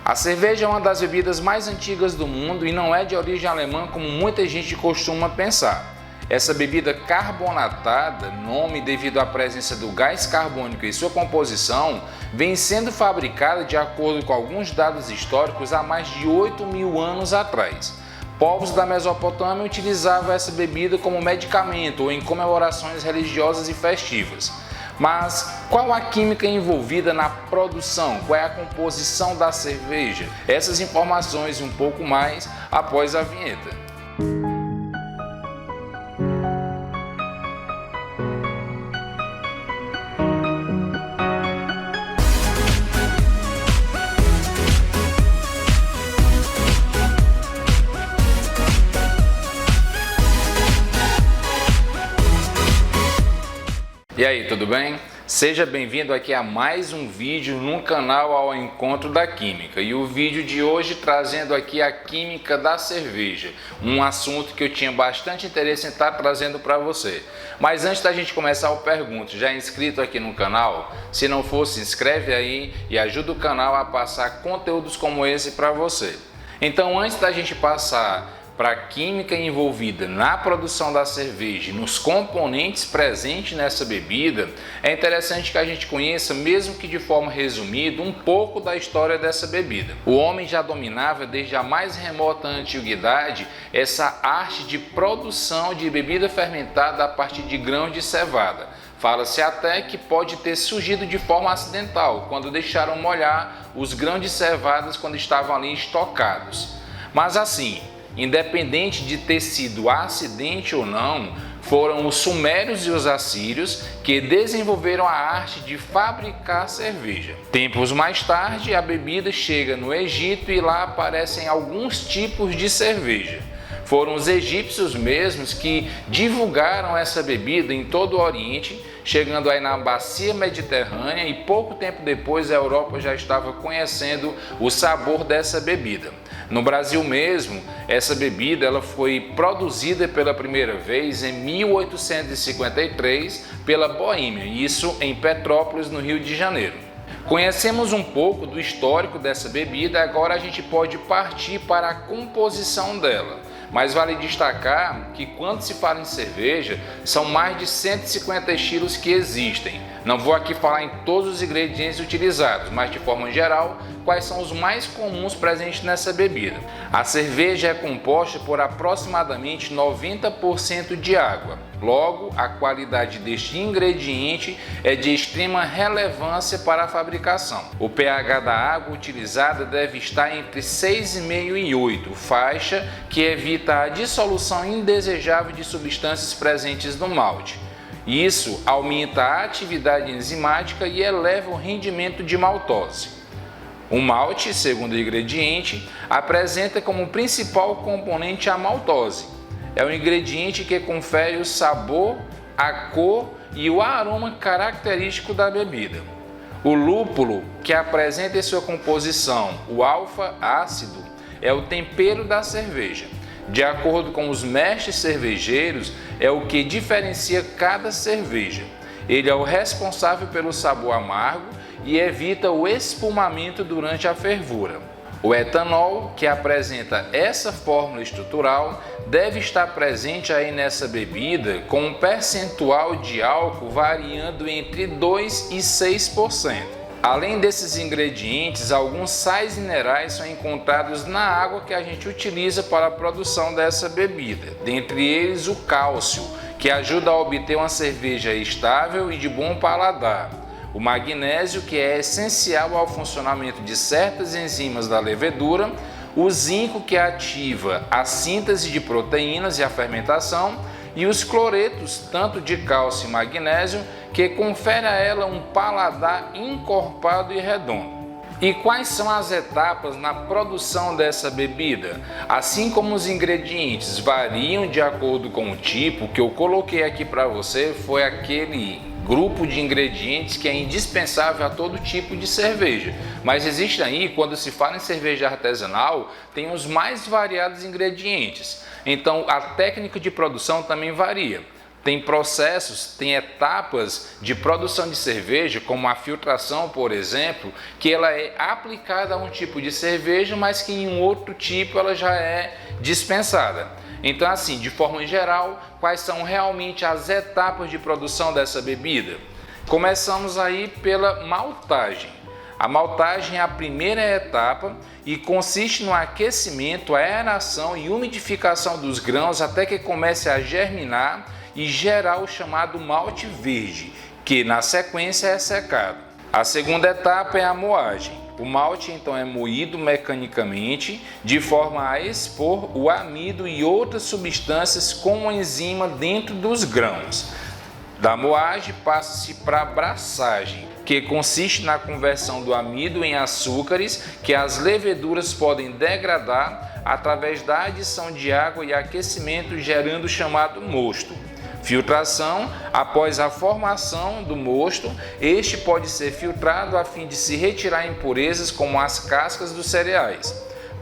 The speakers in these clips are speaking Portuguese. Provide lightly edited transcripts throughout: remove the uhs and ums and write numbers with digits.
A cerveja é uma das bebidas mais antigas do mundo e não é de origem alemã como muita gente costuma pensar. Essa bebida carbonatada, nome devido à presença do gás carbônico em sua composição, vem sendo fabricada de acordo com alguns dados históricos há mais de 8.000 anos atrás. Povos da Mesopotâmia utilizavam essa bebida como medicamento ou em comemorações religiosas e festivas. Mas qual a química envolvida na produção? Qual é a composição da cerveja? Essas informações e um pouco mais após a vinheta. E aí, tudo bem? Seja bem-vindo aqui a mais um vídeo no canal Ao Encontro da Química. E o vídeo de hoje trazendo aqui a química da cerveja, um assunto que eu tinha bastante interesse em estar trazendo para você. Mas antes da gente começar, eu pergunto, já é inscrito aqui no canal? Se não for, se inscreve aí e ajuda o canal a passar conteúdos como esse para você. Então, antes da gente passar para a química envolvida na produção da cerveja e nos componentes presentes nessa bebida, é interessante que a gente conheça, mesmo que de forma resumida, um pouco da história dessa bebida. O homem já dominava desde a mais remota antiguidade essa arte de produção de bebida fermentada a partir de grãos de cevada. Fala-se até que pode ter surgido de forma acidental, quando deixaram molhar os grãos de cevadas quando estavam ali estocados. Mas assim, independente de ter sido acidente ou não, foram os sumérios e os assírios que desenvolveram a arte de fabricar cerveja. Tempos mais tarde, a bebida chega no Egito e lá aparecem alguns tipos de cerveja. Foram os egípcios mesmos que divulgaram essa bebida em todo o Oriente, chegando aí na bacia mediterrânea, e pouco tempo depois a Europa já estava conhecendo o sabor dessa bebida. No Brasil mesmo, essa bebida ela foi produzida pela primeira vez em 1853 pela Boêmia, isso em Petrópolis, no Rio de Janeiro. Conhecemos um pouco do histórico dessa bebida, agora a gente pode partir para a composição dela. Mas vale destacar que quando se fala em cerveja, são mais de 150 estilos que existem. Não vou aqui falar em todos os ingredientes utilizados, mas de forma geral, quais são os mais comuns presentes nessa bebida. A cerveja é composta por aproximadamente 90% de água. Logo, a qualidade deste ingrediente é de extrema relevância para a fabricação. O pH da água utilizada deve estar entre 6,5 e 8, faixa que evita a dissolução indesejável de substâncias presentes no malte. Isso aumenta a atividade enzimática e eleva o rendimento de maltose. O malte, segundo o ingrediente, apresenta como principal componente a maltose. É o ingrediente que confere o sabor, a cor e o aroma característico da bebida. O lúpulo, que apresenta em sua composição o alfa-ácido, é o tempero da cerveja. De acordo com os mestres cervejeiros, é o que diferencia cada cerveja. Ele é o responsável pelo sabor amargo e evita o espumamento durante a fervura. O etanol, que apresenta essa fórmula estrutural, deve estar presente aí nessa bebida com um percentual de álcool variando entre 2% e 6%. Além desses ingredientes, alguns sais minerais são encontrados na água que a gente utiliza para a produção dessa bebida, dentre eles o cálcio, que ajuda a obter uma cerveja estável e de bom paladar. O magnésio, que é essencial ao funcionamento de certas enzimas da levedura, o zinco, que ativa a síntese de proteínas e a fermentação, e os cloretos, tanto de cálcio e magnésio, que confere a ela um paladar encorpado e redondo. E quais são as etapas na produção dessa bebida? Assim como os ingredientes variam de acordo com o tipo, que eu coloquei aqui para você foi aquele grupo de ingredientes que é indispensável a todo tipo de cerveja. Mas existe aí, quando se fala em cerveja artesanal, tem os mais variados ingredientes. Então a técnica de produção também varia. tem processos, tem etapas de produção de cerveja, como a filtração, por exemplo, que ela é aplicada a um tipo de cerveja, mas que em um outro tipo ela já é dispensada. Então, assim, de forma geral, quais são realmente as etapas de produção dessa bebida? Começamos aí pela maltagem. A maltagem é a primeira etapa e consiste no aquecimento, aeração e umidificação dos grãos até que comece a germinar e gerar o chamado malte verde, que na sequência é secado. A segunda etapa é a moagem. O malte então é moído mecanicamente de forma a expor o amido e outras substâncias como enzima dentro dos grãos. Da moagem passa-se para a braçagem, que consiste na conversão do amido em açúcares que as leveduras podem degradar através da adição de água e aquecimento, gerando o chamado mosto. Filtração: após a formação do mosto, este pode ser filtrado a fim de se retirar impurezas como as cascas dos cereais.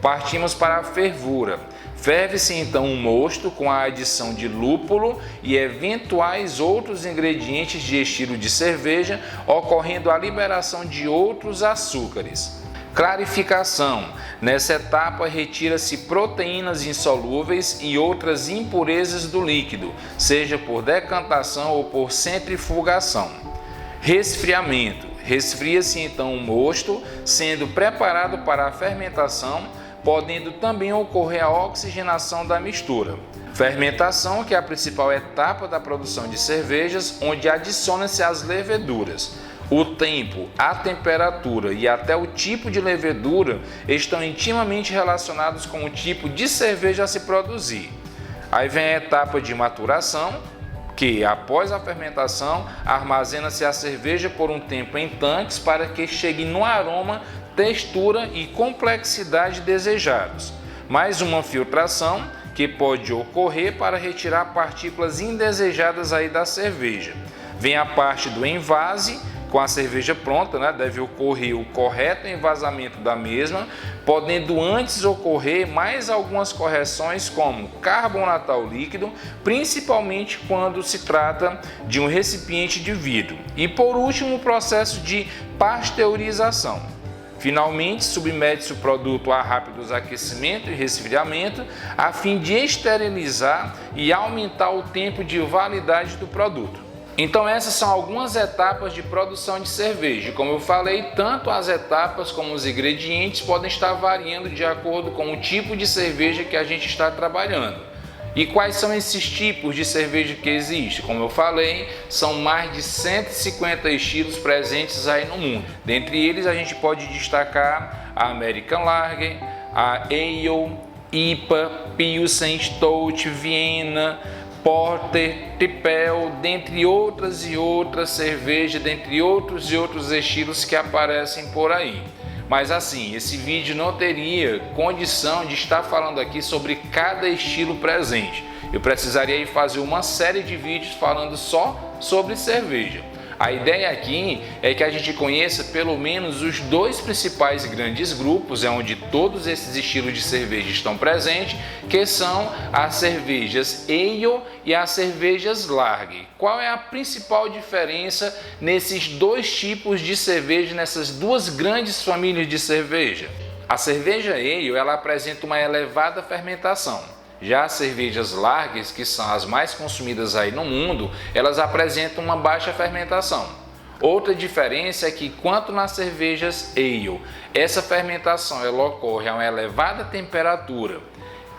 Partimos para a fervura. Ferve-se então um mosto com a adição de lúpulo e eventuais outros ingredientes de estilo de cerveja, ocorrendo a liberação de outros açúcares. Clarificação: nessa etapa retira-se proteínas insolúveis e outras impurezas do líquido, seja por decantação ou por centrifugação. Resfriamento: resfria-se então o mosto, sendo preparado para a fermentação, podendo também ocorrer a oxigenação da mistura. Fermentação, que é a principal etapa da produção de cervejas, onde adiciona-se as leveduras. O tempo, a temperatura e até o tipo de levedura estão intimamente relacionados com o tipo de cerveja a se produzir. Aí vem a etapa de maturação, que após a fermentação armazena-se a cerveja por um tempo em tanques para que chegue no aroma, textura e complexidade desejados. Mais uma filtração, que pode ocorrer para retirar partículas indesejadas aí da cerveja. Vem a parte do envase. Com a cerveja pronta, deve ocorrer o correto envasamento da mesma, podendo antes ocorrer mais algumas correções como carbonatar o líquido, principalmente quando se trata de um recipiente de vidro. E por último, o processo de pasteurização. Finalmente, submete-se o produto a rápidos aquecimento e resfriamento, a fim de esterilizar e aumentar o tempo de validade do produto. Então essas são algumas etapas de produção de cerveja. Como eu falei, tanto as etapas como os ingredientes podem estar variando de acordo com o tipo de cerveja que a gente está trabalhando. E quais são esses tipos de cerveja que existem? Como eu falei, são mais de 150 estilos presentes aí no mundo. Dentre eles a gente pode destacar a American Lager, a Ale, IPA, Pilsen, Stout, Viena, Porter, Tripel, dentre outras e outras cervejas, dentre outros e outros estilos que aparecem por aí. Mas assim, esse vídeo não teria condição de estar falando aqui sobre cada estilo presente. Eu precisaria fazer uma série de vídeos falando só sobre cerveja. A ideia aqui é que a gente conheça pelo menos os dois principais grandes grupos, onde todos esses estilos de cerveja estão presentes, que são as cervejas Ale e as cervejas Lager. Qual é a principal diferença nesses dois tipos de cerveja, nessas duas grandes famílias de cerveja? A cerveja Ale, ela apresenta uma elevada fermentação. Já as cervejas Lagers, que são as mais consumidas aí no mundo, elas apresentam uma baixa fermentação. Outra diferença é que, quanto nas cervejas Ale, essa fermentação ela ocorre a uma elevada temperatura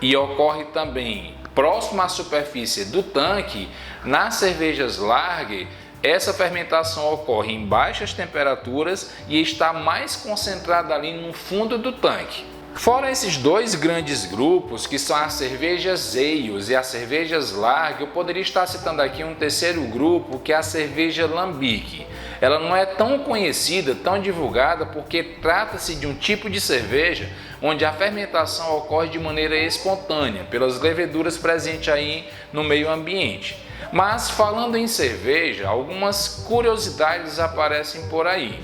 e ocorre também próximo à superfície do tanque, nas cervejas Lager, essa fermentação ocorre em baixas temperaturas e está mais concentrada ali no fundo do tanque. Fora esses dois grandes grupos, que são as cervejas Ales e as cervejas Lager, eu poderia estar citando aqui um terceiro grupo, que é a cerveja Lambic. Ela não é tão conhecida, tão divulgada, porque trata-se de um tipo de cerveja onde a fermentação ocorre de maneira espontânea, pelas leveduras presentes aí no meio ambiente. Mas falando em cerveja, algumas curiosidades aparecem por aí.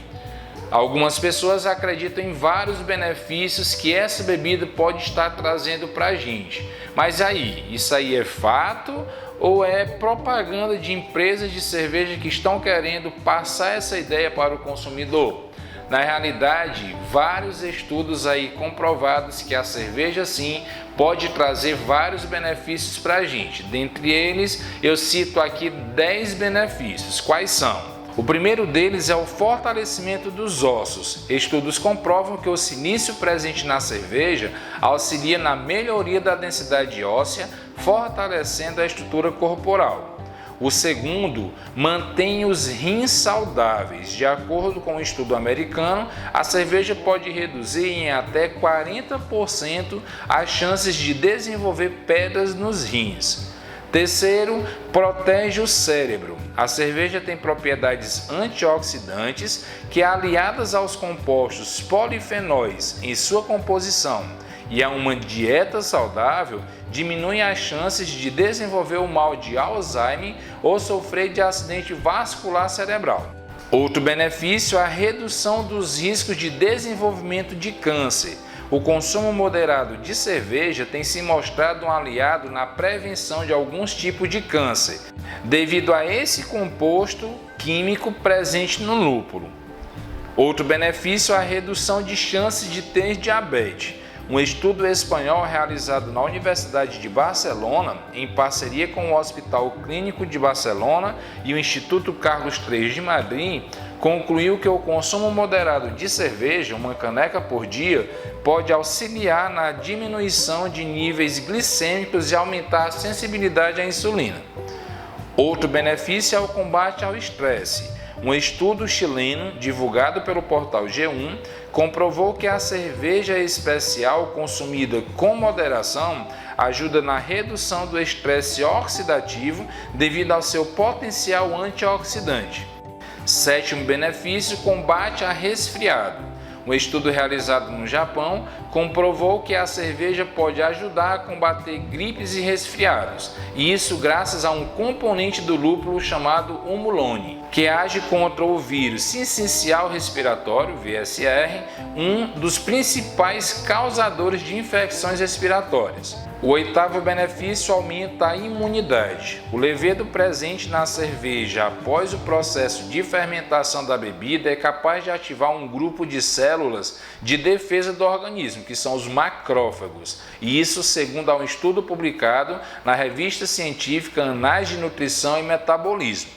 Algumas pessoas acreditam em vários benefícios que essa bebida pode estar trazendo para a gente. Mas aí, isso aí é fato ou é propaganda de empresas de cerveja que estão querendo passar essa ideia para o consumidor? Na realidade, vários estudos aí comprovados que a cerveja sim pode trazer vários benefícios para a gente. Dentre eles, eu cito aqui 10 benefícios. Quais são? O primeiro deles é o fortalecimento dos ossos. Estudos comprovam que o silício presente na cerveja auxilia na melhoria da densidade óssea, fortalecendo a estrutura corporal. O segundo, mantém os rins saudáveis. De acordo com um estudo americano, a cerveja pode reduzir em até 40% as chances de desenvolver pedras nos rins. Terceiro, protege o cérebro. A cerveja tem propriedades antioxidantes que, aliadas aos compostos polifenóis em sua composição e a uma dieta saudável, diminuem as chances de desenvolver o mal de Alzheimer ou sofrer de acidente vascular cerebral. Outro benefício é a redução dos riscos de desenvolvimento de câncer. O consumo moderado de cerveja tem se mostrado um aliado na prevenção de alguns tipos de câncer, devido a esse composto químico presente no lúpulo. Outro benefício é a redução de chances de ter diabetes. Um estudo espanhol realizado na Universidade de Barcelona, em parceria com o Hospital Clínico de Barcelona e o Instituto Carlos III de Madrid, concluiu que o consumo moderado de cerveja, uma caneca por dia, pode auxiliar na diminuição de níveis glicêmicos e aumentar a sensibilidade à insulina. Outro benefício é o combate ao estresse. Um estudo chileno, divulgado pelo portal G1, comprovou que a cerveja especial consumida com moderação ajuda na redução do estresse oxidativo devido ao seu potencial antioxidante. Sétimo benefício, combate a resfriado. Um estudo realizado no Japão comprovou que a cerveja pode ajudar a combater gripes e resfriados, e isso graças a um componente do lúpulo chamado humulone, que age contra o vírus sincicial respiratório, VSR, um dos principais causadores de infecções respiratórias. O oitavo benefício aumenta a imunidade. O levedo presente na cerveja após o processo de fermentação da bebida é capaz de ativar um grupo de células de defesa do organismo, que são os macrófagos. E isso segundo um estudo publicado na revista científica Anais de Nutrição e Metabolismo.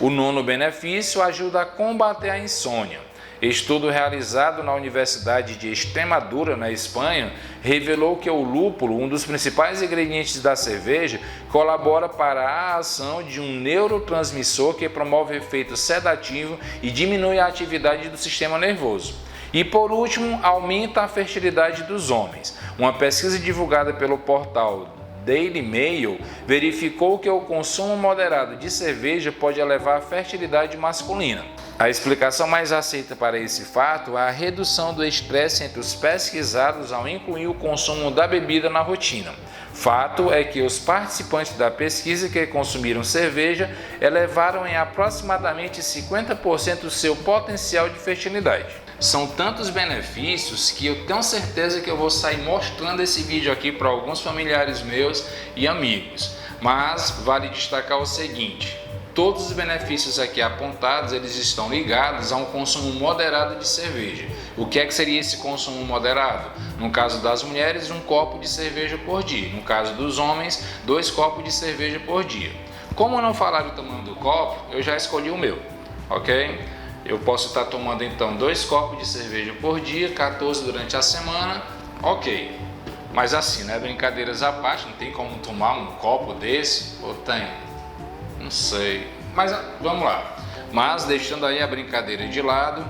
O nono benefício ajuda a combater a insônia. Estudo realizado na Universidade de Extremadura, na Espanha, revelou que o lúpulo, um dos principais ingredientes da cerveja, colabora para a ação de um neurotransmissor que promove efeito sedativo e diminui a atividade do sistema nervoso. E por último, aumenta a fertilidade dos homens. Uma pesquisa divulgada pelo portal Daily Mail verificou que o consumo moderado de cerveja pode elevar a fertilidade masculina. A explicação mais aceita para esse fato é a redução do estresse entre os pesquisados ao incluir o consumo da bebida na rotina. Fato é que os participantes da pesquisa que consumiram cerveja elevaram em aproximadamente 50% o seu potencial de fertilidade. São tantos benefícios que eu tenho certeza que eu vou sair mostrando esse vídeo aqui para alguns familiares meus e amigos. Mas vale destacar o seguinte: todos os benefícios aqui apontados, eles estão ligados a um consumo moderado de cerveja. O que é que seria esse consumo moderado? No caso das mulheres, 1 copo de cerveja por dia. No caso dos homens, 2 copos de cerveja por dia. Como não falaram o tamanho do copo, eu já escolhi o meu, ok? Eu posso estar tomando então 2 copos de cerveja por dia, 14 durante a semana, ok. Mas assim, né? Brincadeiras à parte, não tem como tomar um copo desse? Ou tem? Não sei, mas vamos lá. Mas deixando aí a brincadeira de lado,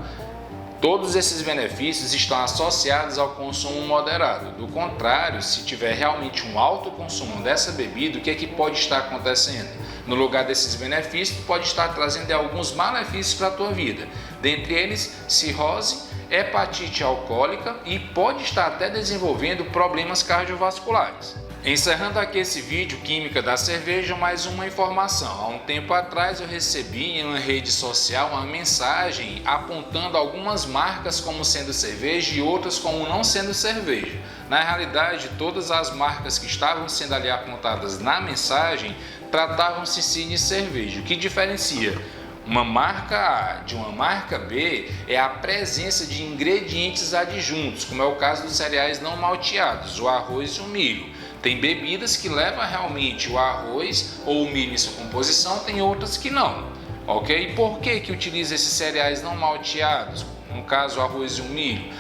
todos esses benefícios estão associados ao consumo moderado. Do contrário, se tiver realmente um alto consumo dessa bebida, o que é que pode estar acontecendo? No lugar desses benefícios, pode estar trazendo alguns malefícios para a tua vida. Dentre eles, cirrose, hepatite alcoólica e pode estar até desenvolvendo problemas cardiovasculares. Encerrando aqui esse vídeo Química da Cerveja, mais uma informação. Há um tempo atrás eu recebi em uma rede social uma mensagem apontando algumas marcas como sendo cerveja e outras como não sendo cerveja. Na realidade, todas as marcas que estavam sendo ali apontadas na mensagem tratavam-se sim de cerveja. O que diferencia uma marca A de uma marca B é a presença de ingredientes adjuntos, como é o caso dos cereais não malteados, o arroz e o milho. Tem bebidas que levam realmente o arroz ou o milho em sua composição, tem outras que não, ok? E por que utiliza esses cereais não malteados, no caso o arroz e o milho?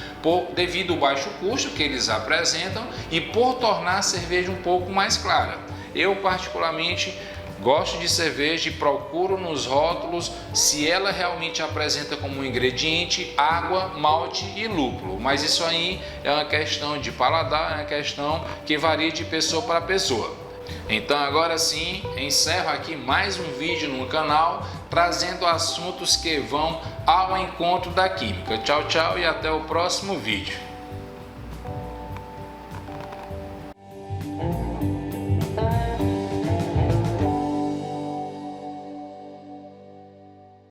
Devido ao baixo custo que eles apresentam e por tornar a cerveja um pouco mais clara. Eu particularmente gosto de cerveja e procuro nos rótulos se ela realmente apresenta como ingrediente água, malte e lúpulo. Mas isso aí é uma questão de paladar, é uma questão que varia de pessoa para pessoa. Então agora sim, encerro aqui mais um vídeo no canal, trazendo assuntos que vão ao encontro da química. Tchau, tchau e até o próximo vídeo.